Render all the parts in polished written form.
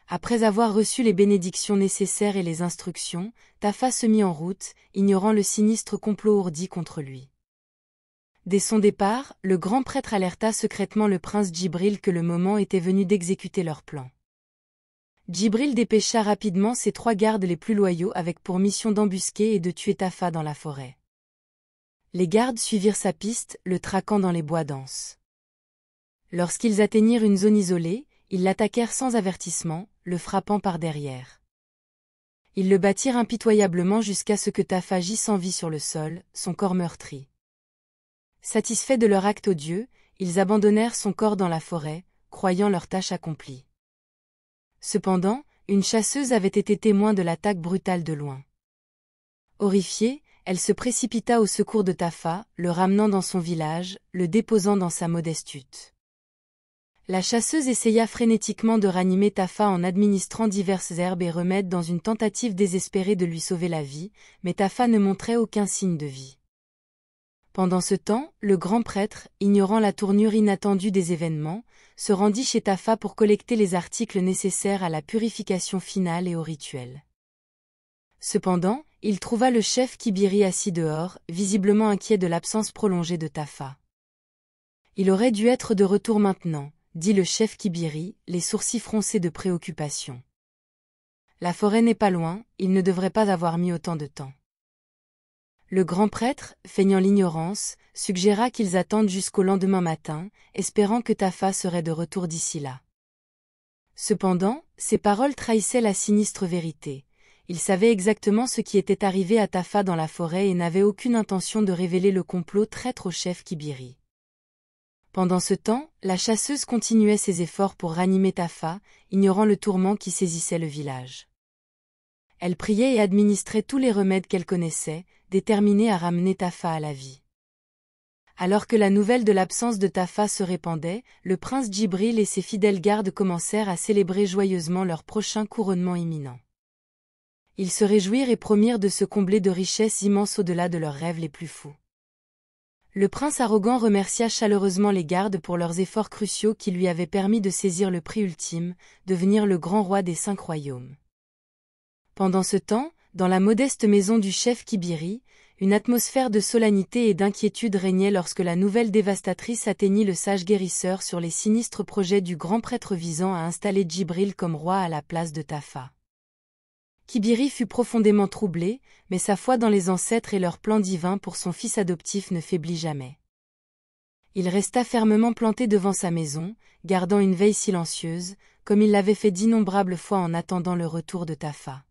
Après avoir reçu les bénédictions nécessaires et les instructions, Tafa se mit en route, ignorant le sinistre complot ourdi contre lui. Dès son départ, le grand prêtre alerta secrètement le prince Djibril que le moment était venu d'exécuter leur plan. Djibril dépêcha rapidement ses 3 gardes les plus loyaux avec pour mission d'embusquer et de tuer Tafa dans la forêt. Les gardes suivirent sa piste, le traquant dans les bois denses. Lorsqu'ils atteignirent une zone isolée, ils l'attaquèrent sans avertissement, le frappant par derrière. Ils le battirent impitoyablement jusqu'à ce que Tafa gît en vie sur le sol, son corps meurtri. Satisfaits de leur acte odieux, ils abandonnèrent son corps dans la forêt, croyant leur tâche accomplie. Cependant, une chasseuse avait été témoin de l'attaque brutale de loin. Horrifiée, elle se précipita au secours de Tafa, le ramenant dans son village, le déposant dans sa modeste hutte. La chasseuse essaya frénétiquement de ranimer Tafa en administrant diverses herbes et remèdes dans une tentative désespérée de lui sauver la vie, mais Tafa ne montrait aucun signe de vie. Pendant ce temps, le grand prêtre, ignorant la tournure inattendue des événements, se rendit chez Tafa pour collecter les articles nécessaires à la purification finale et au rituel. Cependant, il trouva le chef Kibiri assis dehors, visiblement inquiet de l'absence prolongée de Tafa. « Il aurait dû être de retour maintenant », dit le chef Kibiri, les sourcils froncés de préoccupation. « La forêt n'est pas loin, il ne devrait pas avoir mis autant de temps. » Le grand prêtre, feignant l'ignorance, suggéra qu'ils attendent jusqu'au lendemain matin, espérant que Tafa serait de retour d'ici là. Cependant, ces paroles trahissaient la sinistre vérité. Il savait exactement ce qui était arrivé à Tafa dans la forêt et n'avait aucune intention de révéler le complot traître au chef Kibiri. Pendant ce temps, la chasseuse continuait ses efforts pour ranimer Tafa, ignorant le tourment qui saisissait le village. Elle priait et administrait tous les remèdes qu'elle connaissait, déterminée à ramener Tafa à la vie. Alors que la nouvelle de l'absence de Tafa se répandait, le prince Djibril et ses fidèles gardes commencèrent à célébrer joyeusement leur prochain couronnement imminent. Ils se réjouirent et promirent de se combler de richesses immenses au-delà de leurs rêves les plus fous. Le prince arrogant remercia chaleureusement les gardes pour leurs efforts cruciaux qui lui avaient permis de saisir le prix ultime, devenir le grand roi des 5 royaumes. Pendant ce temps, dans la modeste maison du chef Kibiri, une atmosphère de solennité et d'inquiétude régnait lorsque la nouvelle dévastatrice atteignit le sage guérisseur sur les sinistres projets du grand prêtre visant à installer Djibril comme roi à la place de Tafa. Kibiri fut profondément troublé, mais sa foi dans les ancêtres et leurs plans divins pour son fils adoptif ne faiblit jamais. Il resta fermement planté devant sa maison, gardant une veille silencieuse, comme il l'avait fait d'innombrables fois en attendant le retour de Tafa.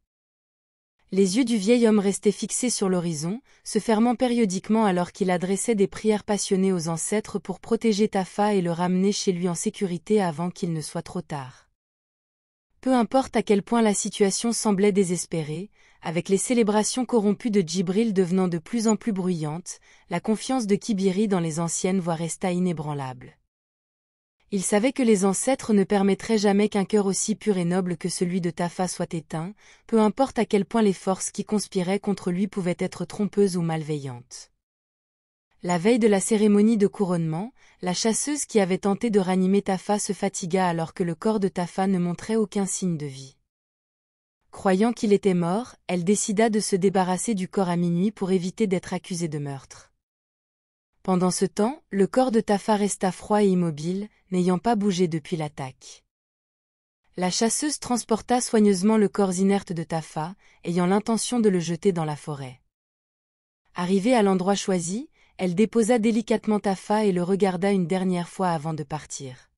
Les yeux du vieil homme restaient fixés sur l'horizon, se fermant périodiquement alors qu'il adressait des prières passionnées aux ancêtres pour protéger Tafa et le ramener chez lui en sécurité avant qu'il ne soit trop tard. Peu importe à quel point la situation semblait désespérée, avec les célébrations corrompues de Djibril devenant de plus en plus bruyantes, la confiance de Kibiri dans les anciennes voies resta inébranlable. Il savait que les ancêtres ne permettraient jamais qu'un cœur aussi pur et noble que celui de Tafa soit éteint, peu importe à quel point les forces qui conspiraient contre lui pouvaient être trompeuses ou malveillantes. La veille de la cérémonie de couronnement, la chasseuse qui avait tenté de ranimer Tafa se fatigua alors que le corps de Tafa ne montrait aucun signe de vie. Croyant qu'il était mort, elle décida de se débarrasser du corps à minuit pour éviter d'être accusée de meurtre. Pendant ce temps, le corps de Tafa resta froid et immobile, n'ayant pas bougé depuis l'attaque. La chasseuse transporta soigneusement le corps inerte de Tafa, ayant l'intention de le jeter dans la forêt. Arrivée à l'endroit choisi, elle déposa délicatement Tafa et le regarda une dernière fois avant de partir.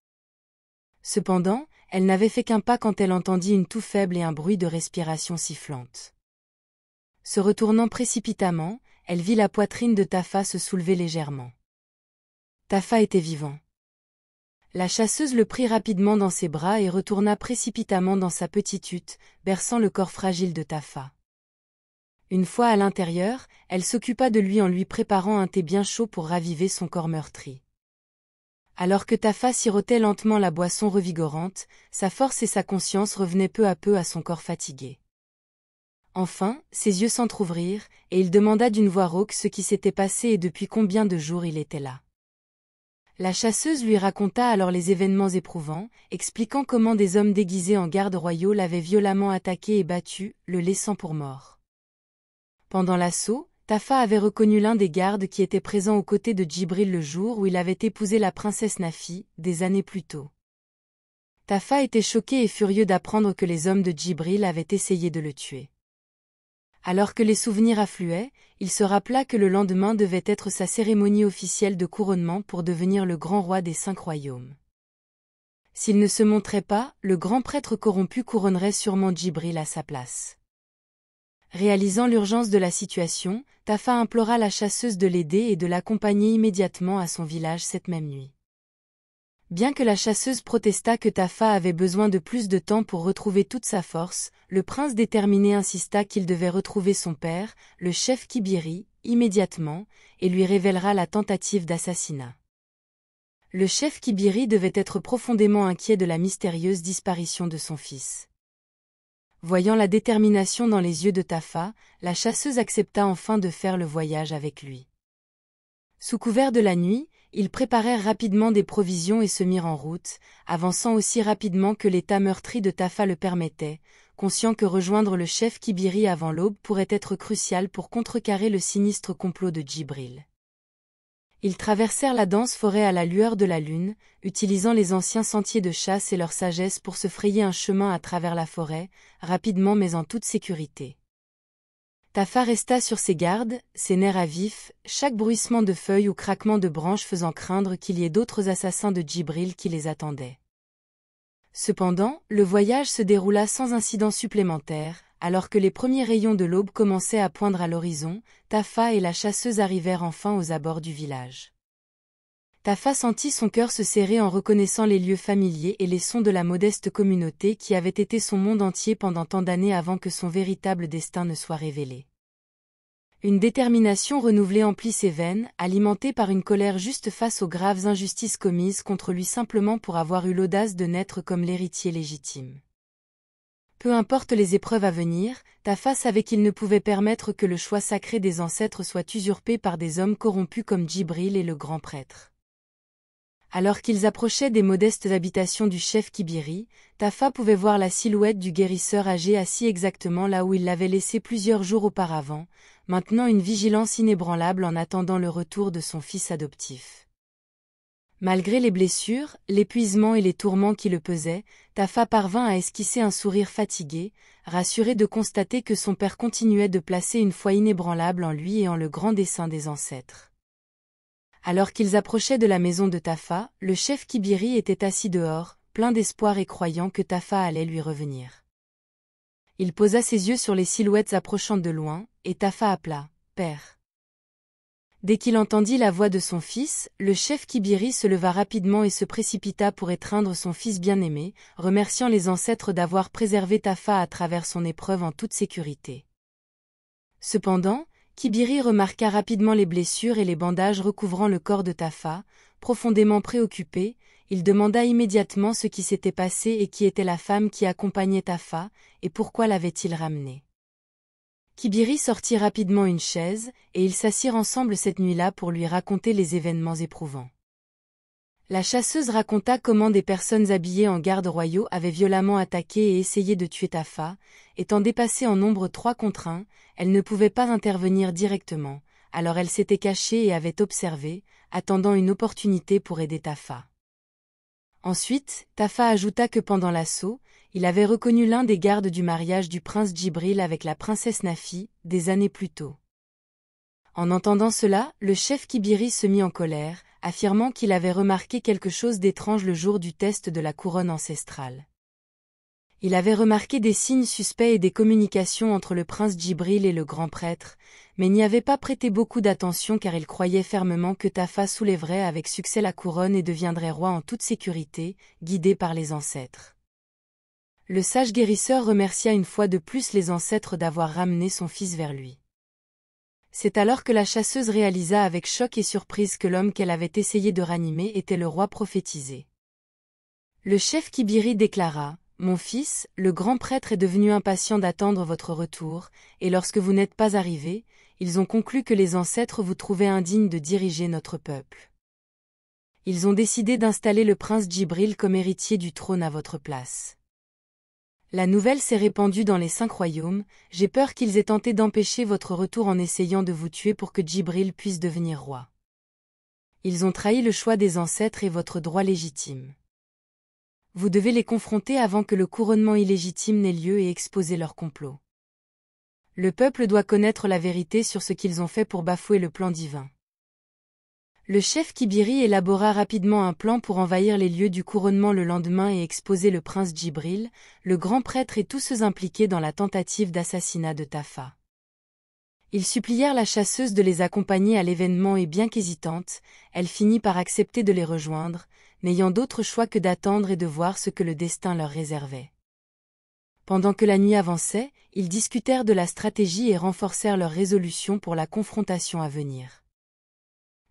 Cependant, elle n'avait fait qu'un pas quand elle entendit une toux faible et un bruit de respiration sifflante. Se retournant précipitamment, elle vit la poitrine de Tafa se soulever légèrement. Tafa était vivant. La chasseuse le prit rapidement dans ses bras et retourna précipitamment dans sa petite hutte, berçant le corps fragile de Tafa. Une fois à l'intérieur, elle s'occupa de lui en lui préparant un thé bien chaud pour raviver son corps meurtri. Alors que Tafa sirotait lentement la boisson revigorante, sa force et sa conscience revenaient peu à peu à son corps fatigué. Enfin, ses yeux s'entr'ouvrirent, et il demanda d'une voix rauque ce qui s'était passé et depuis combien de jours il était là. La chasseuse lui raconta alors les événements éprouvants, expliquant comment des hommes déguisés en gardes royaux l'avaient violemment attaqué et battu, le laissant pour mort. Pendant l'assaut, Tafa avait reconnu l'un des gardes qui était présent aux côtés de Djibril le jour où il avait épousé la princesse Nafi, des années plus tôt. Tafa était choqué et furieux d'apprendre que les hommes de Djibril avaient essayé de le tuer. Alors que les souvenirs affluaient, il se rappela que le lendemain devait être sa cérémonie officielle de couronnement pour devenir le grand roi des 5 royaumes. S'il ne se montrait pas, le grand prêtre corrompu couronnerait sûrement Djibril à sa place. Réalisant l'urgence de la situation, Tafa implora la chasseuse de l'aider et de l'accompagner immédiatement à son village cette même nuit. Bien que la chasseuse protesta que Tafa avait besoin de plus de temps pour retrouver toute sa force, le prince déterminé insista qu'il devait retrouver son père, le chef Kibiri, immédiatement, et lui révélera la tentative d'assassinat. Le chef Kibiri devait être profondément inquiet de la mystérieuse disparition de son fils. Voyant la détermination dans les yeux de Tafa, la chasseuse accepta enfin de faire le voyage avec lui. Sous couvert de la nuit, ils préparèrent rapidement des provisions et se mirent en route, avançant aussi rapidement que l'état meurtri de Tafa le permettait, conscient que rejoindre le chef Kibiri avant l'aube pourrait être crucial pour contrecarrer le sinistre complot de Djibril. Ils traversèrent la dense forêt à la lueur de la lune, utilisant les anciens sentiers de chasse et leur sagesse pour se frayer un chemin à travers la forêt, rapidement mais en toute sécurité. Tafa resta sur ses gardes, ses nerfs à vif, chaque bruissement de feuilles ou craquement de branches faisant craindre qu'il y ait d'autres assassins de Djibril qui les attendaient. Cependant, le voyage se déroula sans incident supplémentaire, alors que les premiers rayons de l'aube commençaient à poindre à l'horizon, Tafa et la chasseuse arrivèrent enfin aux abords du village. Tafa sentit son cœur se serrer en reconnaissant les lieux familiers et les sons de la modeste communauté qui avait été son monde entier pendant tant d'années avant que son véritable destin ne soit révélé. Une détermination renouvelée emplit ses veines, alimentée par une colère juste face aux graves injustices commises contre lui simplement pour avoir eu l'audace de naître comme l'héritier légitime. Peu importe les épreuves à venir, Tafa savait qu'il ne pouvait permettre que le choix sacré des ancêtres soit usurpé par des hommes corrompus comme Djibril et le grand prêtre. Alors qu'ils approchaient des modestes habitations du chef Kibiri, Tafa pouvait voir la silhouette du guérisseur âgé assis exactement là où il l'avait laissé plusieurs jours auparavant, maintenant une vigilance inébranlable en attendant le retour de son fils adoptif. Malgré les blessures, l'épuisement et les tourments qui le pesaient, Tafa parvint à esquisser un sourire fatigué, rassuré de constater que son père continuait de placer une foi inébranlable en lui et en le grand dessein des ancêtres. Alors qu'ils approchaient de la maison de Tafa, le chef Kibiri était assis dehors, plein d'espoir et croyant que Tafa allait lui revenir. Il posa ses yeux sur les silhouettes approchant de loin, et Tafa appela « Père ». Dès qu'il entendit la voix de son fils, le chef Kibiri se leva rapidement et se précipita pour étreindre son fils bien-aimé, remerciant les ancêtres d'avoir préservé Tafa à travers son épreuve en toute sécurité. Cependant, Kibiri remarqua rapidement les blessures et les bandages recouvrant le corps de Tafa. Profondément préoccupé, il demanda immédiatement ce qui s'était passé et qui était la femme qui accompagnait Tafa, et pourquoi l'avait-il ramenée. Kibiri sortit rapidement une chaise, et ils s'assirent ensemble cette nuit-là pour lui raconter les événements éprouvants. La chasseuse raconta comment des personnes habillées en gardes royaux avaient violemment attaqué et essayé de tuer Tafa. Étant dépassée en nombre 3 contre 1, elle ne pouvait pas intervenir directement, alors elle s'était cachée et avait observé, attendant une opportunité pour aider Tafa. Ensuite, Tafa ajouta que pendant l'assaut, il avait reconnu l'un des gardes du mariage du prince Djibril avec la princesse Nafi, des années plus tôt. En entendant cela, le chef Kibiri se mit en colère, affirmant qu'il avait remarqué quelque chose d'étrange le jour du test de la couronne ancestrale. Il avait remarqué des signes suspects et des communications entre le prince Djibril et le grand prêtre, mais n'y avait pas prêté beaucoup d'attention car il croyait fermement que Tafa soulèverait avec succès la couronne et deviendrait roi en toute sécurité, guidé par les ancêtres. Le sage guérisseur remercia une fois de plus les ancêtres d'avoir ramené son fils vers lui. C'est alors que la chasseuse réalisa avec choc et surprise que l'homme qu'elle avait essayé de ranimer était le roi prophétisé. Le chef Kibiri déclara « Mon fils, le grand prêtre est devenu impatient d'attendre votre retour, et lorsque vous n'êtes pas arrivé, ils ont conclu que les ancêtres vous trouvaient indigne de diriger notre peuple. Ils ont décidé d'installer le prince Djibril comme héritier du trône à votre place. La nouvelle s'est répandue dans les 5 royaumes, j'ai peur qu'ils aient tenté d'empêcher votre retour en essayant de vous tuer pour que Djibril puisse devenir roi. Ils ont trahi le choix des ancêtres et votre droit légitime. Vous devez les confronter avant que le couronnement illégitime n'ait lieu et exposer leur complot. Le peuple doit connaître la vérité sur ce qu'ils ont fait pour bafouer le plan divin. Le chef Kibiri élabora rapidement un plan pour envahir les lieux du couronnement le lendemain et exposer le prince Djibril, le grand prêtre et tous ceux impliqués dans la tentative d'assassinat de Tafa. Ils supplièrent la chasseuse de les accompagner à l'événement et bien qu'hésitante, elle finit par accepter de les rejoindre, n'ayant d'autre choix que d'attendre et de voir ce que le destin leur réservait. Pendant que la nuit avançait, ils discutèrent de la stratégie et renforcèrent leur résolution pour la confrontation à venir.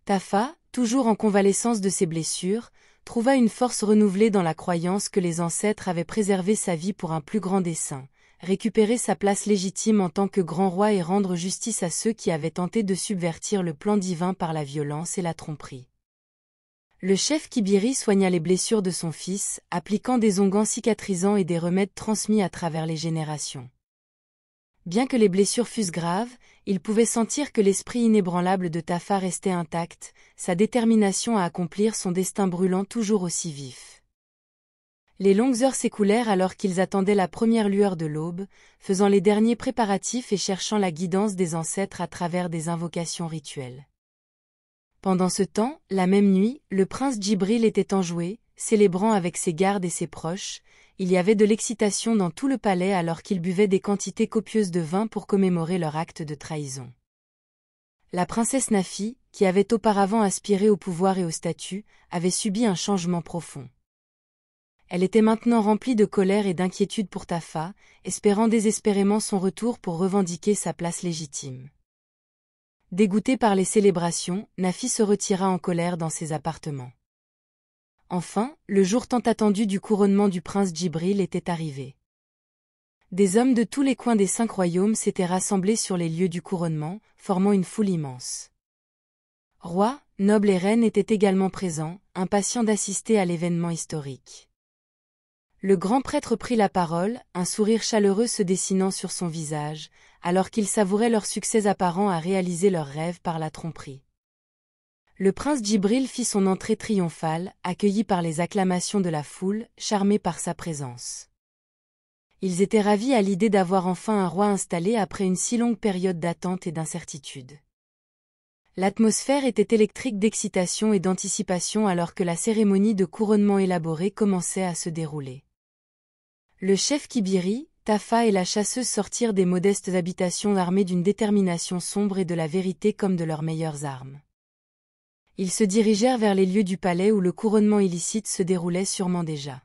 Tafa, toujours en convalescence de ses blessures, trouva une force renouvelée dans la croyance que les ancêtres avaient préservé sa vie pour un plus grand dessein, récupérer sa place légitime en tant que grand roi et rendre justice à ceux qui avaient tenté de subvertir le plan divin par la violence et la tromperie. Le chef Kibiri soigna les blessures de son fils, appliquant des onguents cicatrisants et des remèdes transmis à travers les générations. Bien que les blessures fussent graves, il pouvait sentir que l'esprit inébranlable de Tafa restait intact, sa détermination à accomplir son destin brûlant toujours aussi vif. Les longues heures s'écoulèrent alors qu'ils attendaient la première lueur de l'aube, faisant les derniers préparatifs et cherchant la guidance des ancêtres à travers des invocations rituelles. Pendant ce temps, la même nuit, le prince Djibril était enjoué, célébrant avec ses gardes et ses proches. Il y avait de l'excitation dans tout le palais alors qu'ils buvaient des quantités copieuses de vin pour commémorer leur acte de trahison. La princesse Nafi, qui avait auparavant aspiré au pouvoir et au statut, avait subi un changement profond. Elle était maintenant remplie de colère et d'inquiétude pour Tafa, espérant désespérément son retour pour revendiquer sa place légitime. Dégoûtée par les célébrations, Nafi se retira en colère dans ses appartements. Enfin, le jour tant attendu du couronnement du prince Djibril était arrivé. Des hommes de tous les coins des 5 royaumes s'étaient rassemblés sur les lieux du couronnement, formant une foule immense. Rois, nobles et reines étaient également présents, impatients d'assister à l'événement historique. Le grand prêtre prit la parole, un sourire chaleureux se dessinant sur son visage, alors qu'ils savouraient leur succès apparent à réaliser leurs rêves par la tromperie. Le prince Djibril fit son entrée triomphale, accueilli par les acclamations de la foule, charmés par sa présence. Ils étaient ravis à l'idée d'avoir enfin un roi installé après une si longue période d'attente et d'incertitude. L'atmosphère était électrique d'excitation et d'anticipation alors que la cérémonie de couronnement élaborée commençait à se dérouler. Le chef Kibiri, Tafa et la chasseuse sortirent des modestes habitations armés d'une détermination sombre et de la vérité comme de leurs meilleures armes. Ils se dirigèrent vers les lieux du palais où le couronnement illicite se déroulait sûrement déjà.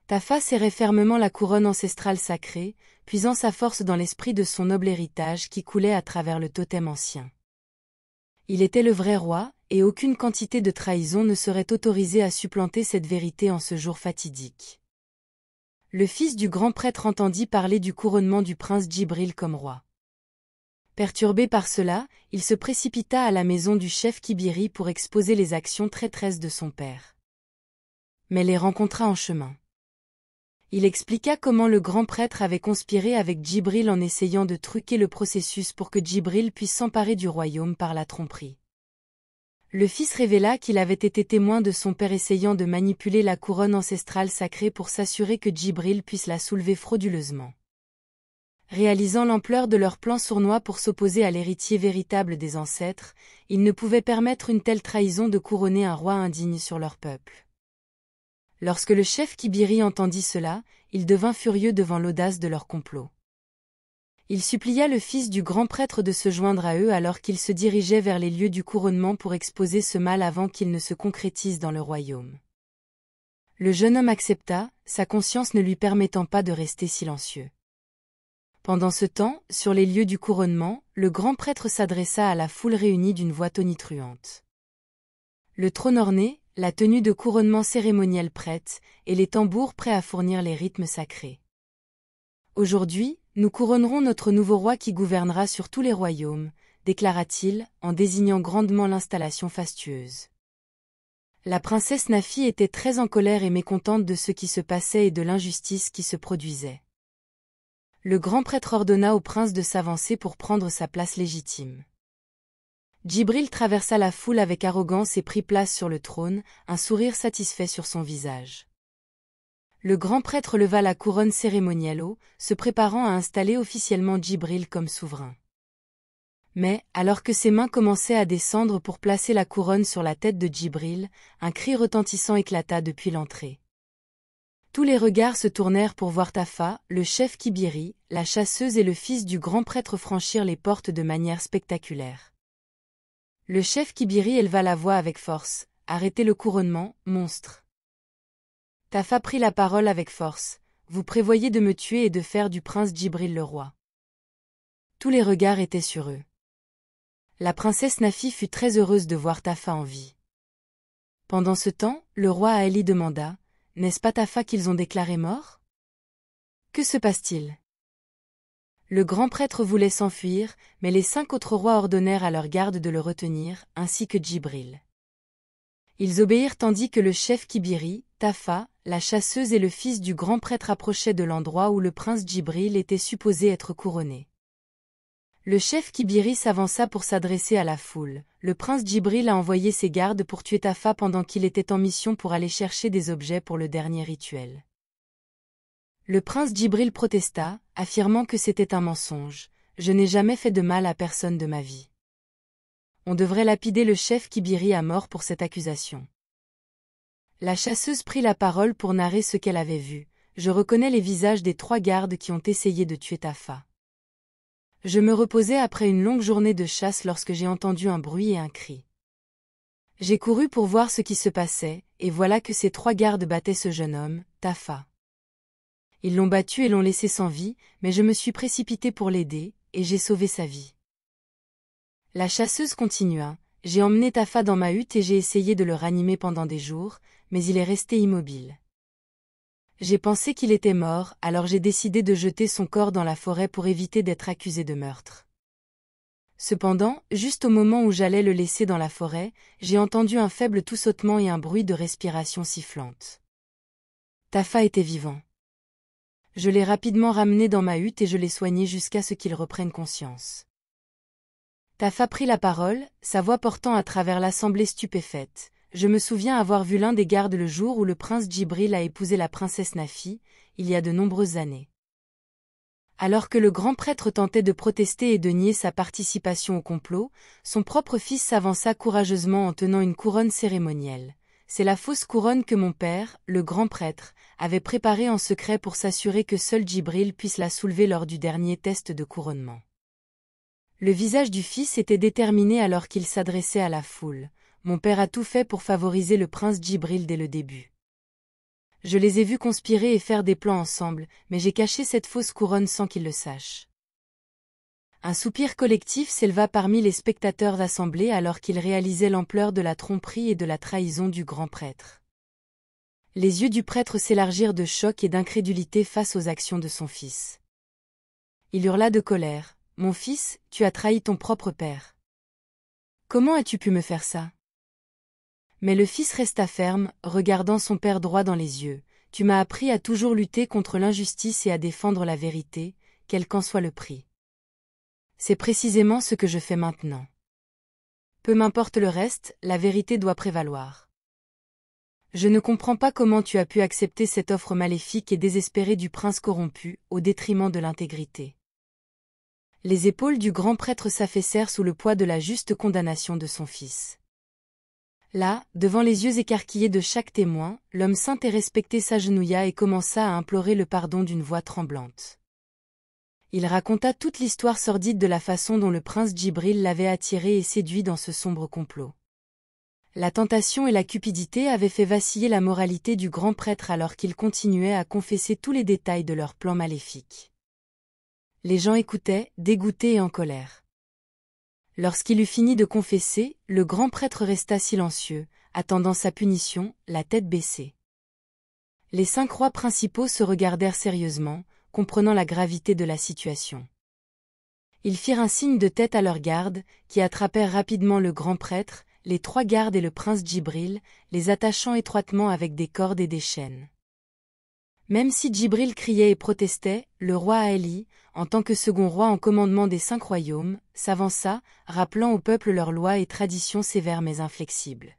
Tafa serrait fermement la couronne ancestrale sacrée, puisant sa force dans l'esprit de son noble héritage qui coulait à travers le totem ancien. Il était le vrai roi, et aucune quantité de trahison ne serait autorisée à supplanter cette vérité en ce jour fatidique. Le fils du grand prêtre entendit parler du couronnement du prince Djibril comme roi. Perturbé par cela, il se précipita à la maison du chef Kibiri pour exposer les actions traîtresses de son père. Mais les rencontra en chemin. Il expliqua comment le grand prêtre avait conspiré avec Djibril en essayant de truquer le processus pour que Djibril puisse s'emparer du royaume par la tromperie. Le fils révéla qu'il avait été témoin de son père essayant de manipuler la couronne ancestrale sacrée pour s'assurer que Djibril puisse la soulever frauduleusement. Réalisant l'ampleur de leur plan sournois pour s'opposer à l'héritier véritable des ancêtres, ils ne pouvaient permettre une telle trahison de couronner un roi indigne sur leur peuple. Lorsque le chef Kibiri entendit cela, il devint furieux devant l'audace de leur complot. Il supplia le fils du grand prêtre de se joindre à eux alors qu'ils se dirigeaient vers les lieux du couronnement pour exposer ce mal avant qu'il ne se concrétise dans le royaume. Le jeune homme accepta, sa conscience ne lui permettant pas de rester silencieux. Pendant ce temps, sur les lieux du couronnement, le grand prêtre s'adressa à la foule réunie d'une voix tonitruante. Le trône orné, la tenue de couronnement cérémonielle prête, et les tambours prêts à fournir les rythmes sacrés. Aujourd'hui, nous couronnerons notre nouveau roi qui gouvernera sur tous les royaumes, déclara-t-il, en désignant grandement l'installation fastueuse. La princesse Nafi était très en colère et mécontente de ce qui se passait et de l'injustice qui se produisait. Le grand prêtre ordonna au prince de s'avancer pour prendre sa place légitime. Djibril traversa la foule avec arrogance et prit place sur le trône, un sourire satisfait sur son visage. Le grand prêtre leva la couronne cérémonielle se préparant à installer officiellement Djibril comme souverain. Mais, alors que ses mains commençaient à descendre pour placer la couronne sur la tête de Djibril, un cri retentissant éclata depuis l'entrée. Tous les regards se tournèrent pour voir Tafa, le chef Kibiri, la chasseuse et le fils du grand prêtre franchir les portes de manière spectaculaire. Le chef Kibiri éleva la voix avec force. « Arrêtez le couronnement, monstre !» Tafa prit la parole avec force. « Vous prévoyez de me tuer et de faire du prince Djibril le roi. » Tous les regards étaient sur eux. La princesse Nafi fut très heureuse de voir Tafa en vie. Pendant ce temps, le roi Ali demanda « N'est-ce pas Tafa qu'ils ont déclaré mort ? Que se passe-t-il » Le grand prêtre voulait s'enfuir, mais les 5 autres rois ordonnèrent à leurs gardes de le retenir, ainsi que Djibril. Ils obéirent tandis que le chef Kibiri, Tafa, la chasseuse et le fils du grand prêtre approchaient de l'endroit où le prince Djibril était supposé être couronné. Le chef Kibiri s'avança pour s'adresser à la foule. Le prince Djibril a envoyé ses gardes pour tuer Tafa pendant qu'il était en mission pour aller chercher des objets pour le dernier rituel. Le prince Djibril protesta, affirmant que c'était un mensonge. « Je n'ai jamais fait de mal à personne de ma vie. » On devrait lapider le chef Kibiri à mort pour cette accusation. La chasseuse prit la parole pour narrer ce qu'elle avait vu. « Je reconnais les visages des 3 gardes qui ont essayé de tuer Tafa. Je me reposais après une longue journée de chasse lorsque j'ai entendu un bruit et un cri. J'ai couru pour voir ce qui se passait, et voilà que ces 3 gardes battaient ce jeune homme, Tafa. Ils l'ont battu et l'ont laissé sans vie, mais je me suis précipitée pour l'aider, et j'ai sauvé sa vie. » La chasseuse continua. « J'ai emmené Tafa dans ma hutte et j'ai essayé de le ranimer pendant des jours, mais il est resté immobile. J'ai pensé qu'il était mort, alors j'ai décidé de jeter son corps dans la forêt pour éviter d'être accusé de meurtre. Cependant, juste au moment où j'allais le laisser dans la forêt, j'ai entendu un faible toussautement et un bruit de respiration sifflante. Tafa était vivant. Je l'ai rapidement ramené dans ma hutte et je l'ai soigné jusqu'à ce qu'il reprenne conscience. » Tafa prit la parole, sa voix portant à travers l'assemblée stupéfaite. « Je me souviens avoir vu l'un des gardes le jour où le prince Djibril a épousé la princesse Nafi, il y a de nombreuses années. » Alors que le grand prêtre tentait de protester et de nier sa participation au complot, son propre fils s'avança courageusement en tenant une couronne cérémonielle. « C'est la fausse couronne que mon père, le grand prêtre, avait préparée en secret pour s'assurer que seul Djibril puisse la soulever lors du dernier test de couronnement. » Le visage du fils était déterminé alors qu'il s'adressait à la foule. « Mon père a tout fait pour favoriser le prince Djibril dès le début. Je les ai vus conspirer et faire des plans ensemble, mais j'ai caché cette fausse couronne sans qu'ils le sachent. » Un soupir collectif s'éleva parmi les spectateurs assemblés alors qu'ils réalisaient l'ampleur de la tromperie et de la trahison du grand prêtre. Les yeux du prêtre s'élargirent de choc et d'incrédulité face aux actions de son fils. Il hurla de colère. « Mon fils, tu as trahi ton propre père. Comment as-tu pu me faire ça ?» Mais le fils resta ferme, regardant son père droit dans les yeux. « Tu m'as appris à toujours lutter contre l'injustice et à défendre la vérité, quel qu'en soit le prix. C'est précisément ce que je fais maintenant. Peu m'importe le reste, la vérité doit prévaloir. Je ne comprends pas comment tu as pu accepter cette offre maléfique et désespérée du prince corrompu, au détriment de l'intégrité. » Les épaules du grand prêtre s'affaissèrent sous le poids de la juste condamnation de son fils. Là, devant les yeux écarquillés de chaque témoin, l'homme saint et respecté s'agenouilla et commença à implorer le pardon d'une voix tremblante. Il raconta toute l'histoire sordide de la façon dont le prince Djibril l'avait attiré et séduit dans ce sombre complot. La tentation et la cupidité avaient fait vaciller la moralité du grand prêtre alors qu'il continuait à confesser tous les détails de leur plan maléfique. Les gens écoutaient, dégoûtés et en colère. Lorsqu'il eut fini de confesser, le grand prêtre resta silencieux, attendant sa punition, la tête baissée. Les 5 rois principaux se regardèrent sérieusement, comprenant la gravité de la situation. Ils firent un signe de tête à leurs gardes, qui attrapèrent rapidement le grand prêtre, les 3 gardes et le prince Djibril, les attachant étroitement avec des cordes et des chaînes. Même si Djibril criait et protestait, le roi Ali, en tant que second roi en commandement des 5 royaumes, s'avança, rappelant au peuple leurs lois et traditions sévères mais inflexibles.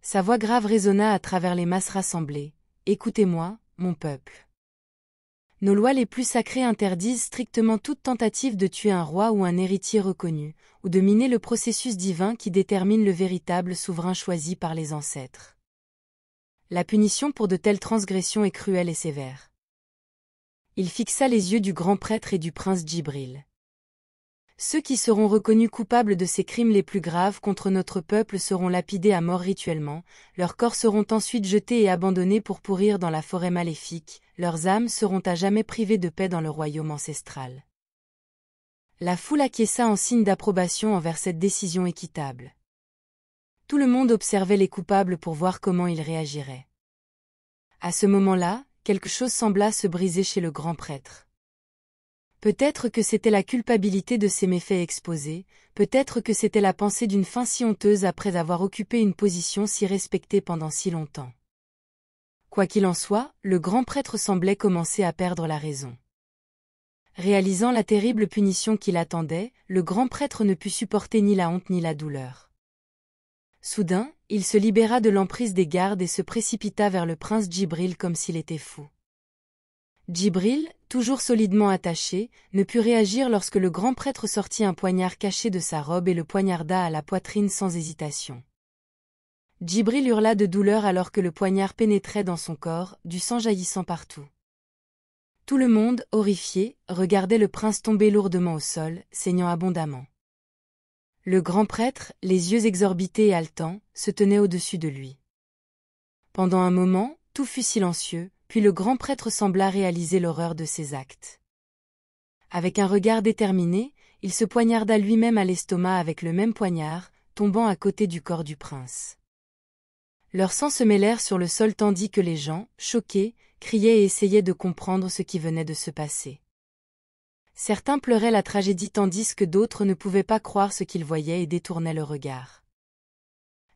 Sa voix grave résonna à travers les masses rassemblées. « Écoutez-moi, mon peuple. Nos lois les plus sacrées interdisent strictement toute tentative de tuer un roi ou un héritier reconnu, ou de miner le processus divin qui détermine le véritable souverain choisi par les ancêtres. La punition pour de telles transgressions est cruelle et sévère. » Il fixa les yeux du grand prêtre et du prince Djibril. « Ceux qui seront reconnus coupables de ces crimes les plus graves contre notre peuple seront lapidés à mort rituellement, leurs corps seront ensuite jetés et abandonnés pour pourrir dans la forêt maléfique, leurs âmes seront à jamais privées de paix dans le royaume ancestral. » La foule acquiesça en signe d'approbation envers cette décision équitable. Tout le monde observait les coupables pour voir comment ils réagiraient. À ce moment-là, quelque chose sembla se briser chez le grand prêtre. Peut-être que c'était la culpabilité de ces méfaits exposés, peut-être que c'était la pensée d'une fin si honteuse après avoir occupé une position si respectée pendant si longtemps. Quoi qu'il en soit, le grand prêtre semblait commencer à perdre la raison. Réalisant la terrible punition qui l'attendait, le grand prêtre ne put supporter ni la honte ni la douleur. Soudain, il se libéra de l'emprise des gardes et se précipita vers le prince Djibril comme s'il était fou. Djibril, toujours solidement attaché, ne put réagir lorsque le grand prêtre sortit un poignard caché de sa robe et le poignarda à la poitrine sans hésitation. Djibril hurla de douleur alors que le poignard pénétrait dans son corps, du sang jaillissant partout. Tout le monde, horrifié, regardait le prince tomber lourdement au sol, saignant abondamment. Le grand prêtre, les yeux exorbités et haletants, se tenait au-dessus de lui. Pendant un moment, tout fut silencieux, puis le grand prêtre sembla réaliser l'horreur de ses actes. Avec un regard déterminé, il se poignarda lui-même à l'estomac avec le même poignard, tombant à côté du corps du prince. Leurs sangs se mêlèrent sur le sol tandis que les gens, choqués, criaient et essayaient de comprendre ce qui venait de se passer. Certains pleuraient la tragédie tandis que d'autres ne pouvaient pas croire ce qu'ils voyaient et détournaient le regard.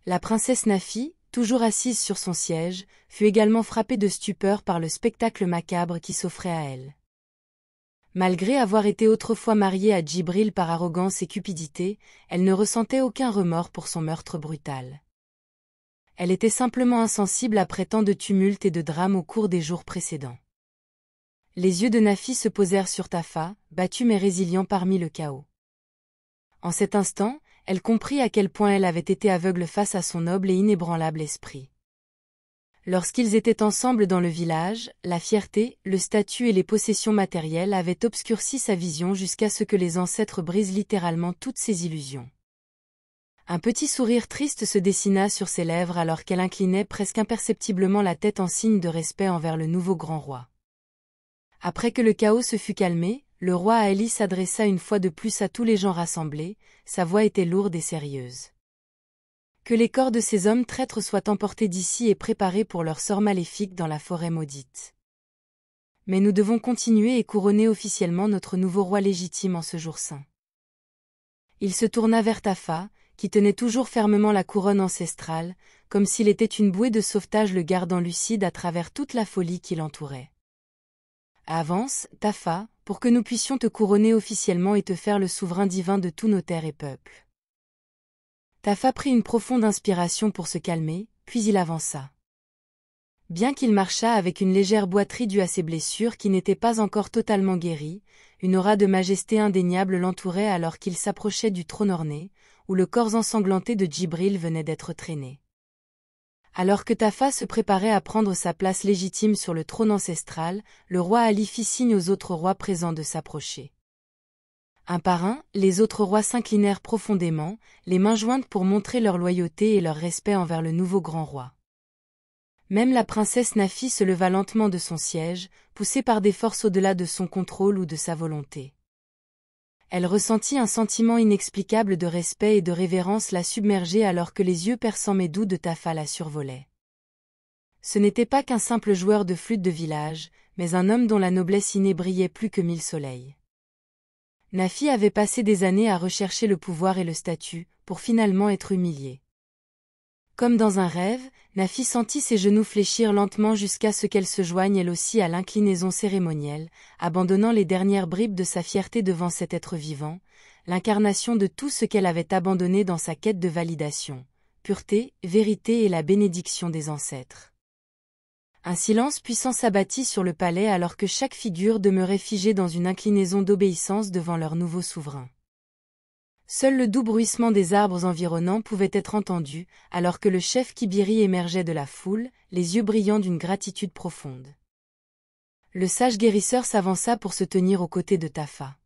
La princesse Nafi, toujours assise sur son siège, fut également frappée de stupeur par le spectacle macabre qui s'offrait à elle. Malgré avoir été autrefois mariée à Djibril par arrogance et cupidité, elle ne ressentait aucun remords pour son meurtre brutal. Elle était simplement insensible après tant de tumulte et de drames au cours des jours précédents. Les yeux de Nafi se posèrent sur Tafa, battu mais résilient parmi le chaos. En cet instant, elle comprit à quel point elle avait été aveugle face à son noble et inébranlable esprit. Lorsqu'ils étaient ensemble dans le village, la fierté, le statut et les possessions matérielles avaient obscurci sa vision jusqu'à ce que les ancêtres brisent littéralement toutes ses illusions. Un petit sourire triste se dessina sur ses lèvres alors qu'elle inclinait presque imperceptiblement la tête en signe de respect envers le nouveau grand roi. Après que le chaos se fut calmé, le roi Ali s'adressa une fois de plus à tous les gens rassemblés, sa voix était lourde et sérieuse. Que les corps de ces hommes traîtres soient emportés d'ici et préparés pour leur sort maléfique dans la forêt maudite. Mais nous devons continuer et couronner officiellement notre nouveau roi légitime en ce jour saint. Il se tourna vers Tafa, qui tenait toujours fermement la couronne ancestrale, comme s'il était une bouée de sauvetage le gardant lucide à travers toute la folie qui l'entourait. Avance, Tafa, pour que nous puissions te couronner officiellement et te faire le souverain divin de tous nos terres et peuples. Tafa prit une profonde inspiration pour se calmer, puis il avança. Bien qu'il marchât avec une légère boiterie due à ses blessures qui n'étaient pas encore totalement guéries, une aura de majesté indéniable l'entourait alors qu'il s'approchait du trône orné, où le corps ensanglanté de Djibril venait d'être traîné. Alors que Tafa se préparait à prendre sa place légitime sur le trône ancestral, le roi Ali fit signe aux autres rois présents de s'approcher. Un par un, les autres rois s'inclinèrent profondément, les mains jointes pour montrer leur loyauté et leur respect envers le nouveau grand roi. Même la princesse Nafi se leva lentement de son siège, poussée par des forces au-delà de son contrôle ou de sa volonté. Elle ressentit un sentiment inexplicable de respect et de révérence la submerger alors que les yeux perçants mais doux de Tafa la survolaient. Ce n'était pas qu'un simple joueur de flûte de village, mais un homme dont la noblesse innée brillait plus que 1000 soleils. Nafi avait passé des années à rechercher le pouvoir et le statut, pour finalement être humiliée. Comme dans un rêve, Nafi sentit ses genoux fléchir lentement jusqu'à ce qu'elle se joigne elle aussi à l'inclinaison cérémonielle, abandonnant les dernières bribes de sa fierté devant cet être vivant, l'incarnation de tout ce qu'elle avait abandonné dans sa quête de validation, pureté, vérité et la bénédiction des ancêtres. Un silence puissant s'abattit sur le palais alors que chaque figure demeurait figée dans une inclinaison d'obéissance devant leur nouveau souverain. Seul le doux bruissement des arbres environnants pouvait être entendu, alors que le chef Kibiri émergeait de la foule, les yeux brillants d'une gratitude profonde. Le sage guérisseur s'avança pour se tenir aux côtés de Tafa.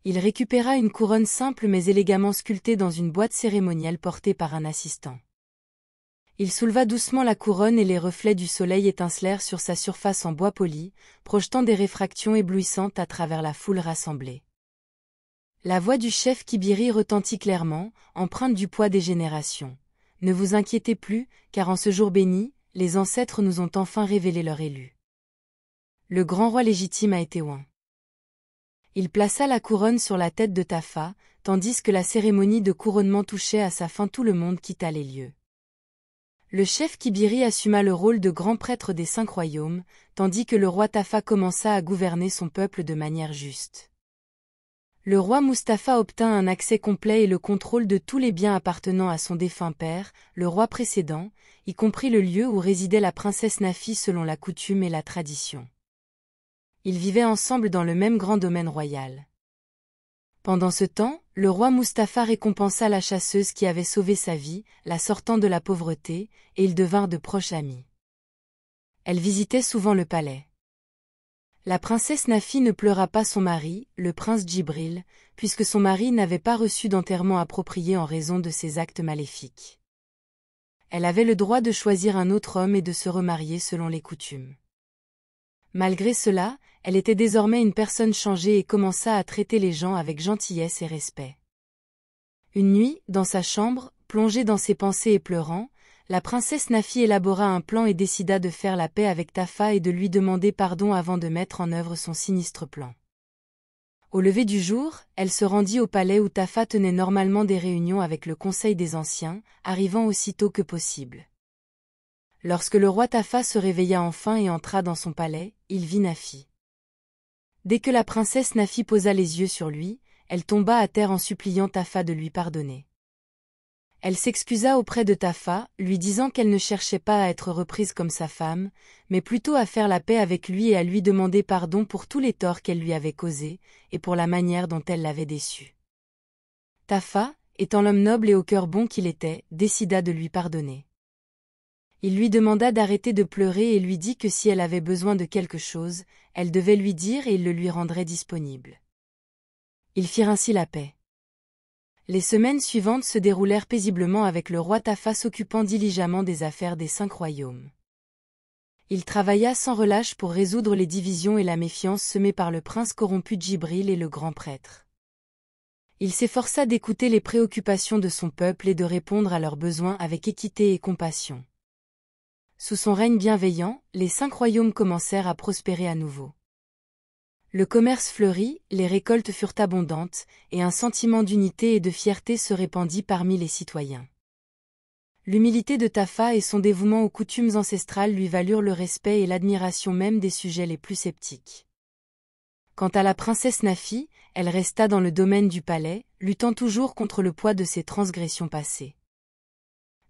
Il récupéra une couronne simple mais élégamment sculptée dans une boîte cérémonielle portée par un assistant. Il souleva doucement la couronne et les reflets du soleil étincelèrent sur sa surface en bois poli, projetant des réfractions éblouissantes à travers la foule rassemblée. La voix du chef Kibiri retentit clairement, empreinte du poids des générations. « Ne vous inquiétez plus, car en ce jour béni, les ancêtres nous ont enfin révélé leur élu. Le grand roi légitime a été oint. » Il plaça la couronne sur la tête de Tafa, tandis que la cérémonie de couronnement touchait à sa fin, tout le monde quitta les lieux. Le chef Kibiri assuma le rôle de grand prêtre des 5 royaumes, tandis que le roi Tafa commença à gouverner son peuple de manière juste. Le roi Mustapha obtint un accès complet et le contrôle de tous les biens appartenant à son défunt père, le roi précédent, y compris le lieu où résidait la princesse Nafi selon la coutume et la tradition. Ils vivaient ensemble dans le même grand domaine royal. Pendant ce temps, le roi Mustapha récompensa la chasseuse qui avait sauvé sa vie, la sortant de la pauvreté, et ils devinrent de proches amis. Elle visitait souvent le palais. La princesse Nafi ne pleura pas son mari, le prince Djibril, puisque son mari n'avait pas reçu d'enterrement approprié en raison de ses actes maléfiques. Elle avait le droit de choisir un autre homme et de se remarier selon les coutumes. Malgré cela, elle était désormais une personne changée et commença à traiter les gens avec gentillesse et respect. Une nuit, dans sa chambre, plongée dans ses pensées et pleurant, la princesse Nafi élabora un plan et décida de faire la paix avec Tafa et de lui demander pardon avant de mettre en œuvre son sinistre plan. Au lever du jour, elle se rendit au palais où Tafa tenait normalement des réunions avec le Conseil des Anciens, arrivant aussitôt que possible. Lorsque le roi Tafa se réveilla enfin et entra dans son palais, il vit Nafi. Dès que la princesse Nafi posa les yeux sur lui, elle tomba à terre en suppliant Tafa de lui pardonner. Elle s'excusa auprès de Tafa, lui disant qu'elle ne cherchait pas à être reprise comme sa femme, mais plutôt à faire la paix avec lui et à lui demander pardon pour tous les torts qu'elle lui avait causés, et pour la manière dont elle l'avait déçu. Tafa, étant l'homme noble et au cœur bon qu'il était, décida de lui pardonner. Il lui demanda d'arrêter de pleurer et lui dit que si elle avait besoin de quelque chose, elle devait lui dire et il le lui rendrait disponible. Ils firent ainsi la paix. Les semaines suivantes se déroulèrent paisiblement avec le roi Tafa s'occupant diligemment des affaires des 5 royaumes. Il travailla sans relâche pour résoudre les divisions et la méfiance semées par le prince corrompu Djibril et le grand prêtre. Il s'efforça d'écouter les préoccupations de son peuple et de répondre à leurs besoins avec équité et compassion. Sous son règne bienveillant, les 5 royaumes commencèrent à prospérer à nouveau. Le commerce fleurit, les récoltes furent abondantes, et un sentiment d'unité et de fierté se répandit parmi les citoyens. L'humilité de Tafa et son dévouement aux coutumes ancestrales lui valurent le respect et l'admiration même des sujets les plus sceptiques. Quant à la princesse Nafi, elle resta dans le domaine du palais, luttant toujours contre le poids de ses transgressions passées.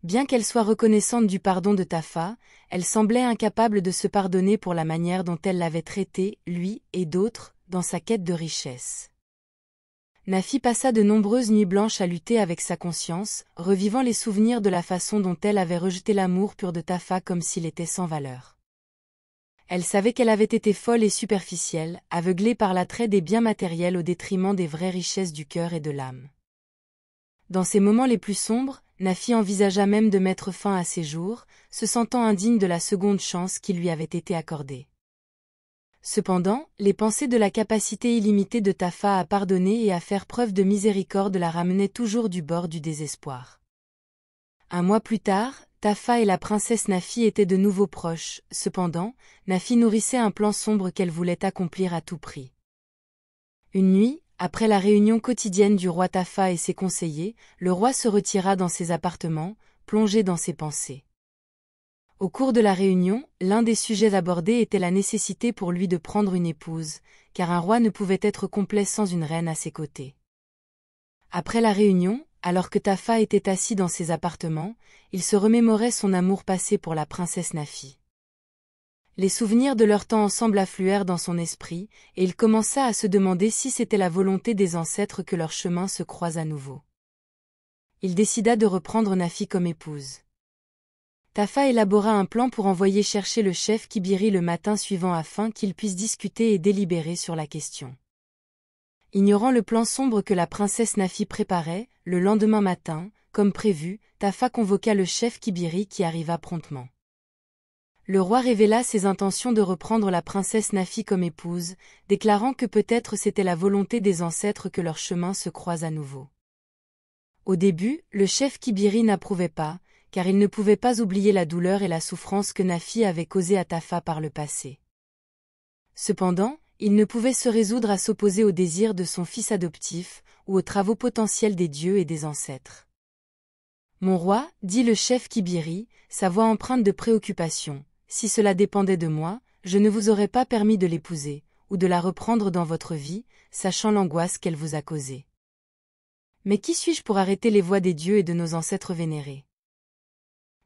Bien qu'elle soit reconnaissante du pardon de Tafa, elle semblait incapable de se pardonner pour la manière dont elle l'avait traité, lui et d'autres, dans sa quête de richesse. Nafi passa de nombreuses nuits blanches à lutter avec sa conscience, revivant les souvenirs de la façon dont elle avait rejeté l'amour pur de Tafa comme s'il était sans valeur. Elle savait qu'elle avait été folle et superficielle, aveuglée par l'attrait des biens matériels au détriment des vraies richesses du cœur et de l'âme. Dans ces moments les plus sombres, Nafi envisagea même de mettre fin à ses jours, se sentant indigne de la seconde chance qui lui avait été accordée. Cependant, les pensées de la capacité illimitée de Tafa à pardonner et à faire preuve de miséricorde la ramenaient toujours du bord du désespoir. Un mois plus tard, Tafa et la princesse Nafi étaient de nouveau proches, cependant, Nafi nourrissait un plan sombre qu'elle voulait accomplir à tout prix. Une nuit, Après la réunion quotidienne du roi Tafa et ses conseillers, le roi se retira dans ses appartements, plongé dans ses pensées. Au cours de la réunion, l'un des sujets abordés était la nécessité pour lui de prendre une épouse, car un roi ne pouvait être complet sans une reine à ses côtés. Après la réunion, alors que Tafa était assis dans ses appartements, il se remémorait son amour passé pour la princesse Nafi. Les souvenirs de leur temps ensemble affluèrent dans son esprit, et il commença à se demander si c'était la volonté des ancêtres que leur chemin se croise à nouveau. Il décida de reprendre Nafi comme épouse. Tafa élabora un plan pour envoyer chercher le chef Kibiri le matin suivant afin qu'ils puissent discuter et délibérer sur la question. Ignorant le plan sombre que la princesse Nafi préparait, le lendemain matin, comme prévu, Tafa convoqua le chef Kibiri qui arriva promptement. Le roi révéla ses intentions de reprendre la princesse Nafi comme épouse, déclarant que peut-être c'était la volonté des ancêtres que leur chemin se croise à nouveau. Au début, le chef Kibiri n'approuvait pas, car il ne pouvait pas oublier la douleur et la souffrance que Nafi avait causée à Tafa par le passé. Cependant, il ne pouvait se résoudre à s'opposer aux désirs de son fils adoptif, ou aux travaux potentiels des dieux et des ancêtres. « Mon roi, dit le chef Kibiri, sa voix empreinte de préoccupation, si cela dépendait de moi, je ne vous aurais pas permis de l'épouser, ou de la reprendre dans votre vie, sachant l'angoisse qu'elle vous a causée. Mais qui suis-je pour arrêter les voix des dieux et de nos ancêtres vénérés ?»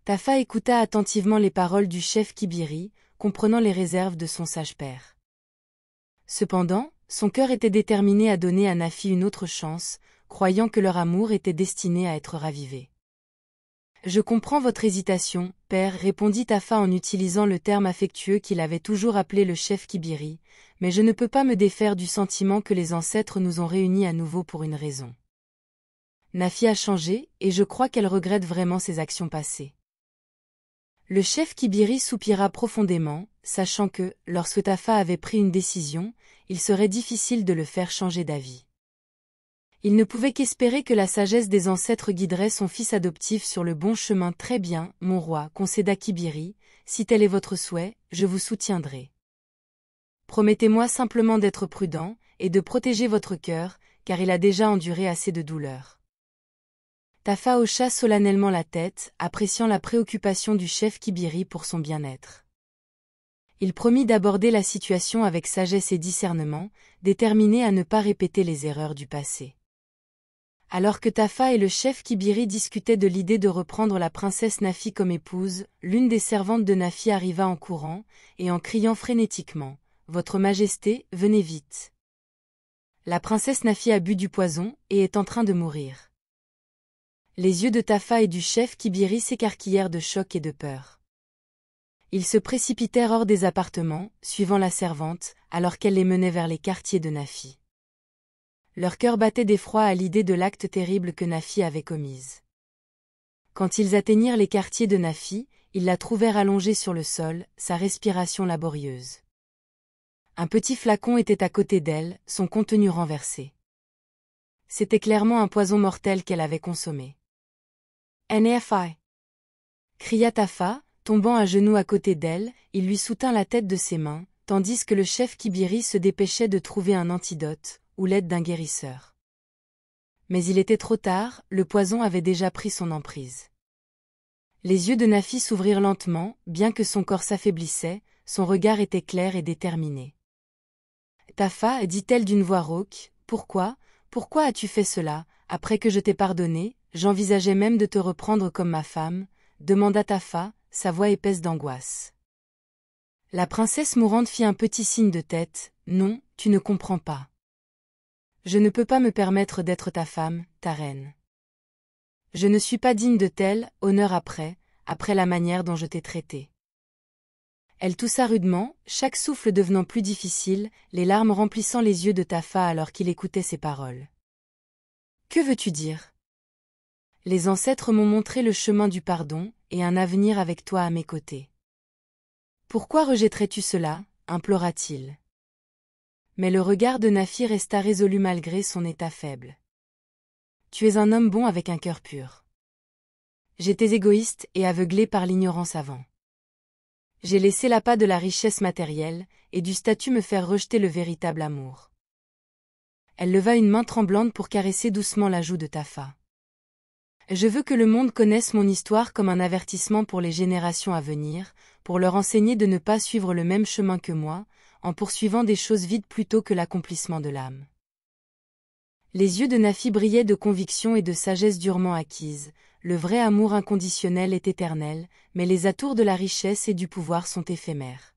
Tafa écouta attentivement les paroles du chef Kibiri, comprenant les réserves de son sage père. Cependant, son cœur était déterminé à donner à Nafi une autre chance, croyant que leur amour était destiné à être ravivé. « Je comprends votre hésitation, père, répondit Tafa en utilisant le terme affectueux qu'il avait toujours appelé le chef Kibiri, mais je ne peux pas me défaire du sentiment que les ancêtres nous ont réunis à nouveau pour une raison. Nafi a changé, et je crois qu'elle regrette vraiment ses actions passées. » Le chef Kibiri soupira profondément, sachant que, lorsque Tafa avait pris une décision, il serait difficile de le faire changer d'avis. Il ne pouvait qu'espérer que la sagesse des ancêtres guiderait son fils adoptif sur le bon chemin. Très bien, mon roi, concéda Kibiri, si tel est votre souhait, je vous soutiendrai. Promettez-moi simplement d'être prudent, et de protéger votre cœur, car il a déjà enduré assez de douleur. Tafa hocha solennellement la tête, appréciant la préoccupation du chef Kibiri pour son bien-être. Il promit d'aborder la situation avec sagesse et discernement, déterminé à ne pas répéter les erreurs du passé. Alors que Tafa et le chef Kibiri discutaient de l'idée de reprendre la princesse Nafi comme épouse, l'une des servantes de Nafi arriva en courant, et en criant frénétiquement, « Votre Majesté, venez vite. La princesse Nafi a bu du poison, et est en train de mourir. » Les yeux de Tafa et du chef Kibiri s'écarquillèrent de choc et de peur. Ils se précipitèrent hors des appartements, suivant la servante, alors qu'elle les menait vers les quartiers de Nafi. Leur cœur battait d'effroi à l'idée de l'acte terrible que Nafi avait commise. Quand ils atteignirent les quartiers de Nafi, ils la trouvèrent allongée sur le sol, sa respiration laborieuse. Un petit flacon était à côté d'elle, son contenu renversé. C'était clairement un poison mortel qu'elle avait consommé. « Nafi » cria Tafa, tombant à genoux à côté d'elle, il lui soutint la tête de ses mains, tandis que le chef Kibiri se dépêchait de trouver un antidote, ou l'aide d'un guérisseur. Mais il était trop tard, le poison avait déjà pris son emprise. Les yeux de Nafi s'ouvrirent lentement, bien que son corps s'affaiblissait, son regard était clair et déterminé. « Tafa, dit-elle d'une voix rauque, pourquoi as-tu fait cela, après que je t'ai pardonné, j'envisageais même de te reprendre comme ma femme ?» demanda Tafa, sa voix épaisse d'angoisse. La princesse mourante fit un petit signe de tête, « Non, tu ne comprends pas. Je ne peux pas me permettre d'être ta femme, ta reine. Je ne suis pas digne de tel honneur après la manière dont je t'ai traité. » Elle toussa rudement, chaque souffle devenant plus difficile, les larmes remplissant les yeux de Tafa alors qu'il écoutait ses paroles. « Que veux-tu dire ? Les ancêtres m'ont montré le chemin du pardon, et un avenir avec toi à mes côtés. Pourquoi rejetterais-tu cela ? Implora-t-il. Mais le regard de Nafi resta résolu malgré son état faible. Tu es un homme bon avec un cœur pur. J'étais égoïste et aveuglé par l'ignorance avant. J'ai laissé l'appât de la richesse matérielle et du statut me faire rejeter le véritable amour. Elle leva une main tremblante pour caresser doucement la joue de Tafa. Je veux que le monde connaisse mon histoire comme un avertissement pour les générations à venir, pour leur enseigner de ne pas suivre le même chemin que moi, en poursuivant des choses vides plutôt que l'accomplissement de l'âme. Les yeux de Nafi brillaient de conviction et de sagesse durement acquise. Le vrai amour inconditionnel est éternel, mais les atours de la richesse et du pouvoir sont éphémères.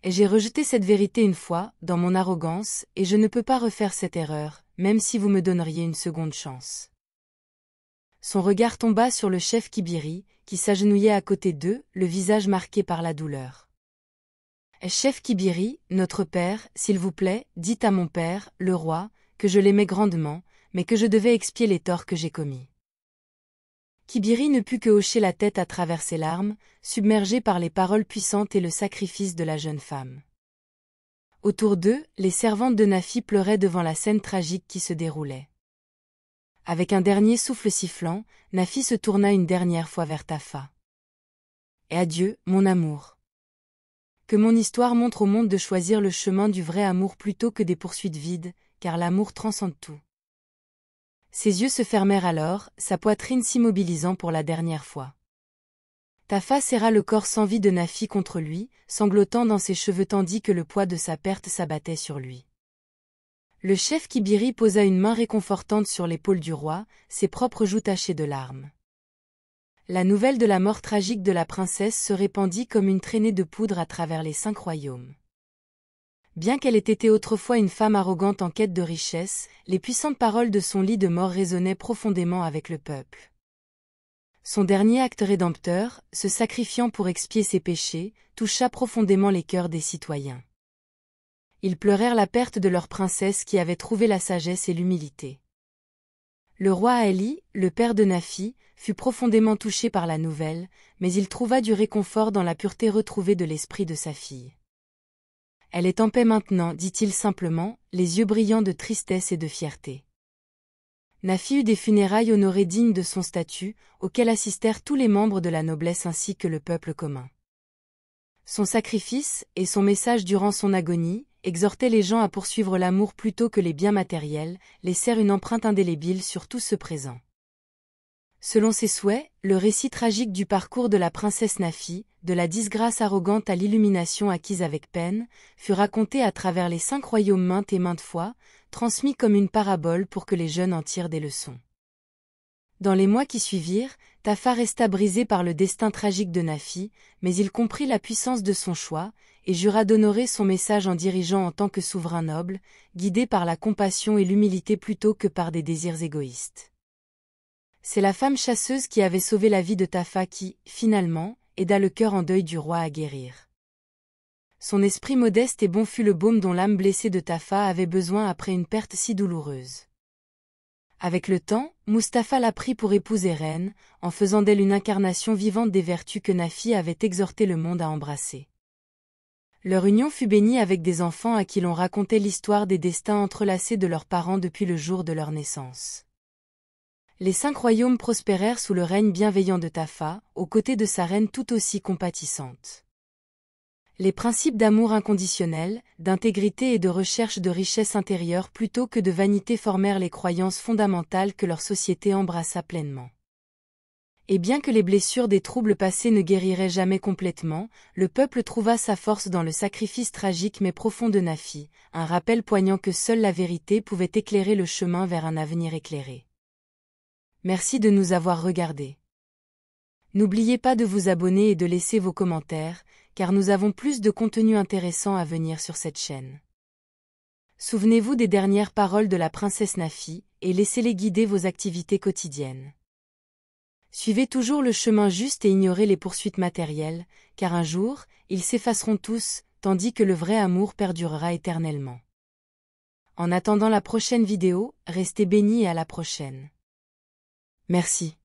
Et j'ai rejeté cette vérité une fois, dans mon arrogance, et je ne peux pas refaire cette erreur, même si vous me donneriez une seconde chance. Son regard tomba sur le chef Kibiri, qui s'agenouillait à côté d'eux, le visage marqué par la douleur. « Chef Kibiri, notre père, s'il vous plaît, dites à mon père, le roi, que je l'aimais grandement, mais que je devais expier les torts que j'ai commis. » Kibiri ne put que hocher la tête à travers ses larmes, submergé par les paroles puissantes et le sacrifice de la jeune femme. Autour d'eux, les servantes de Nafi pleuraient devant la scène tragique qui se déroulait. Avec un dernier souffle sifflant, Nafi se tourna une dernière fois vers Tafa. « Et adieu, mon amour. Que mon histoire montre au monde de choisir le chemin du vrai amour plutôt que des poursuites vides, car l'amour transcende tout. » Ses yeux se fermèrent alors, sa poitrine s'immobilisant pour la dernière fois. Tafa serra le corps sans vie de Nafi contre lui, sanglotant dans ses cheveux tandis que le poids de sa perte s'abattait sur lui. Le chef Kibiri posa une main réconfortante sur l'épaule du roi, ses propres joues tachées de larmes. La nouvelle de la mort tragique de la princesse se répandit comme une traînée de poudre à travers les 5 royaumes. Bien qu'elle ait été autrefois une femme arrogante en quête de richesse, les puissantes paroles de son lit de mort résonnaient profondément avec le peuple. Son dernier acte rédempteur, se sacrifiant pour expier ses péchés, toucha profondément les cœurs des citoyens. Ils pleurèrent la perte de leur princesse qui avait trouvé la sagesse et l'humilité. Le roi Ali, le père de Nafi, fut profondément touché par la nouvelle, mais il trouva du réconfort dans la pureté retrouvée de l'esprit de sa fille. « Elle est en paix maintenant, dit-il simplement, les yeux brillants de tristesse et de fierté. » Nafi eut des funérailles honorées dignes de son statut, auxquelles assistèrent tous les membres de la noblesse ainsi que le peuple commun. Son sacrifice, et son message durant son agonie, exhortaient les gens à poursuivre l'amour plutôt que les biens matériels, laissèrent une empreinte indélébile sur tout ce présent. Selon ses souhaits, le récit tragique du parcours de la princesse Nafi, de la disgrâce arrogante à l'illumination acquise avec peine, fut raconté à travers les 5 royaumes maintes et maintes fois, transmis comme une parabole pour que les jeunes en tirent des leçons. Dans les mois qui suivirent, Tafa resta brisé par le destin tragique de Nafi, mais il comprit la puissance de son choix, et jura d'honorer son message en dirigeant en tant que souverain noble, guidé par la compassion et l'humilité plutôt que par des désirs égoïstes. C'est la femme chasseuse qui avait sauvé la vie de Tafa qui, finalement, aida le cœur en deuil du roi à guérir. Son esprit modeste et bon fut le baume dont l'âme blessée de Tafa avait besoin après une perte si douloureuse. Avec le temps, Mustapha la prit pour épouse et reine, en faisant d'elle une incarnation vivante des vertus que Nafi avait exhorté le monde à embrasser. Leur union fut bénie avec des enfants à qui l'on racontait l'histoire des destins entrelacés de leurs parents depuis le jour de leur naissance. Les 5 royaumes prospérèrent sous le règne bienveillant de Tafa, aux côtés de sa reine tout aussi compatissante. Les principes d'amour inconditionnel, d'intégrité et de recherche de richesse intérieure plutôt que de vanité formèrent les croyances fondamentales que leur société embrassa pleinement. Et bien que les blessures des troubles passés ne guériraient jamais complètement, le peuple trouva sa force dans le sacrifice tragique mais profond de Nafi, un rappel poignant que seule la vérité pouvait éclairer le chemin vers un avenir éclairé. Merci de nous avoir regardés. N'oubliez pas de vous abonner et de laisser vos commentaires, car nous avons plus de contenu intéressant à venir sur cette chaîne. Souvenez-vous des dernières paroles de la princesse Nafi, et laissez-les guider vos activités quotidiennes. Suivez toujours le chemin juste et ignorez les poursuites matérielles, car un jour, ils s'effaceront tous, tandis que le vrai amour perdurera éternellement. En attendant la prochaine vidéo, restez bénis et à la prochaine. Merci.